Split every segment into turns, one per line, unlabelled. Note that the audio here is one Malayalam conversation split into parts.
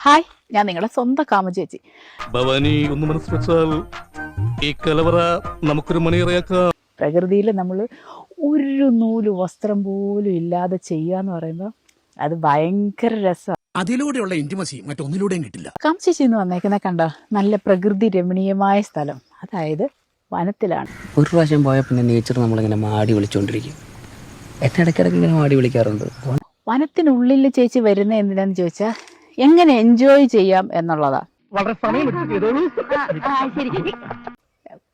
ഹായ്, ഞാൻ നിങ്ങളുടെ സ്വന്തം കാമ ചേച്ചി.
ഭവാനി ഒന്ന് മനസ്സ് വെച്ചാൽ ഈ കലവറ നമുക്കൊരു മണിയറയാക്കാം.
പ്രകൃതിയിൽ നമ്മൾ ഒരു നൂല് വസ്ത്രം പോലും ഇല്ലാതെ ചെയ്യാന്ന് പറയുമ്പോൾ അത് ഭയങ്കര രസമാണ്.
അതിലൂടെയുള്ള ഇന്റിമസി മറ്റൊന്നിലൂടെയും കിട്ടില്ല.
കാമ ചേച്ചി എന്ന് വന്നേക്കുന്ന കണ്ടോ, നല്ല പ്രകൃതി രമണീയമായ സ്ഥലം, അതായത് വനത്തിലാണ്.
ഒരു പ്രാവശ്യം പോയ പിന്നെ നേച്ചർ നമ്മളിങ്ങനെ മാടി വിളിച്ചുകൊണ്ടിരിക്കും. എന്നെ ഇടയ്ക്കിടയ്ക്ക് ഇങ്ങനെ മാടി വിളിക്കാറുണ്ട്.
വനത്തിനുള്ളിൽ ചേച്ചി വരുന്ന എന്തിനാന്ന് ചോദിച്ചാൽ എങ്ങനെ എൻജോയ് ചെയ്യാം എന്നുള്ളതാ.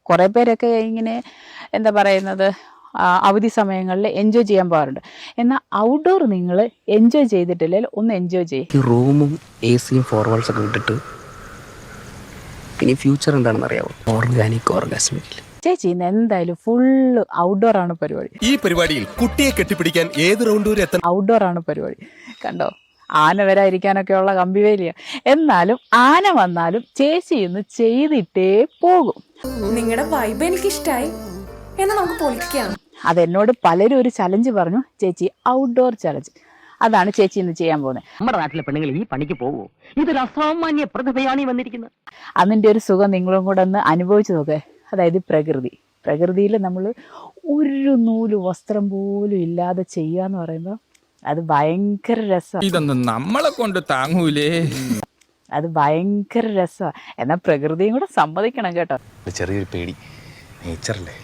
കുറെ പേരൊക്കെ ഇങ്ങനെ എന്താ പറയുന്നത്, അവധി സമയങ്ങളിൽ എൻജോയ് ചെയ്യാൻ പോകാറുണ്ട്. എന്നാൽ ഔട്ട്ഡോർ നിങ്ങൾ എൻജോയ് ചെയ്തിട്ടില്ലെങ്കിൽ ഒന്ന് എൻജോയ് ചെയ്യും.
ഈ റൂമും AC-യും ഫോർവാൾസ് ഒക്കെ വിട്ടിട്ട് ഇനി ഫ്യൂച്ചർ എന്താണെന്ന് അറിയാമോ? Organic orgasmic.
ചേച്ചി ഇന്ന് എന്തായാലും ഫുള്ള് ഔട്ട്ഡോർ ആണ് പരിപാടി.
ഈ പരിപാടിയിൽ കുട്ടിയെ കെട്ടിപ്പിടിക്കാൻ ഏത് റൗണ്ട് വരെ എത്തണം?
ഔട്ട്ഡോർ ആണ് പരിപാടി. കണ്ടോ, ആന വരാതിരിക്കാനൊക്കെ ഉള്ള കമ്പിവേലിയ. എന്നാലും ആന വന്നാലും ചേച്ചി ഇന്ന് ചെയ്തിട്ടേ പോകും.
നിങ്ങളുടെ വൈബ് എനിക്കിഷ്ടായി, എന്നാ നമുക്ക് പൊളിക്കാം.
അതെന്നോട് പലരും ഒരു ചലഞ്ച് പറഞ്ഞു, ചേച്ചി ഔട്ട്ഡോർ ചലഞ്ച്. അതാണ് ചേച്ചി ഇന്ന് ചെയ്യാൻ പോകുന്നത്.
നമ്മുടെ നാട്ടിലെ പെണ്ണുങ്ങൾ ഈ പണിക്ക് പോവോ? ഇതൊരു അസാമാന്യ പ്രതിഭയാണ് ഈ വന്നിരിക്കുന്നത്.
അതിൻ്റെ ഒരു സുഖം നിങ്ങളും കൂടെ ഒന്ന് അനുഭവിച്ചു നോക്കുക. അതായത് പ്രകൃതിയിൽ നമ്മൾ ഒരു നൂല് വസ്ത്രം പോലും ഇല്ലാതെ ചെയ്യാന്ന് പറയുമ്പോൾ അത് ഭയങ്കര രസമാണ്.
ഇതൊന്നും നമ്മളെ കൊണ്ട് താങ്ങൂലേ.
അത് ഭയങ്കര രസമാണ്. എന്നാൽ പ്രകൃതിയും കൂടെ സമ്മതിക്കണം കേട്ടോ.
ചെറിയൊരു പേടി, നേച്ചറല്ലേ.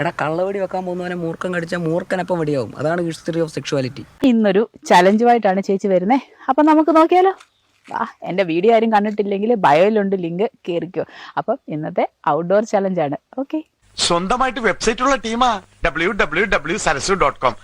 എടാ, കള്ളവടി വെക്കാൻ പോകുന്നവനെ മൂർഖം കടിച്ചാൽ മൂർഖനപ്പം വടിയാവും. അതാണ് ഹിസ്റ്ററി ഓഫ് സെക്ഷുവാലിറ്റി.
ഇന്നൊരു ചലഞ്ചുമായിട്ടാണ് ചേച്ചി വരുന്നത്. അപ്പം നമുക്ക് നോക്കിയാലോ. എൻ്റെ വീഡിയോ ആരും കണ്ടിട്ടില്ലെങ്കിൽ ബയോയിലുണ്ട് ലിങ്ക്, കയറിക്കോ. അപ്പം ഇന്നത്തെ ഔട്ട്ഡോർ ചലഞ്ചാണ്. ഓക്കെ,
സ്വന്തമായിട്ട് വെബ്സൈറ്റ് ഉള്ള ടീമാ www.sarasu.com.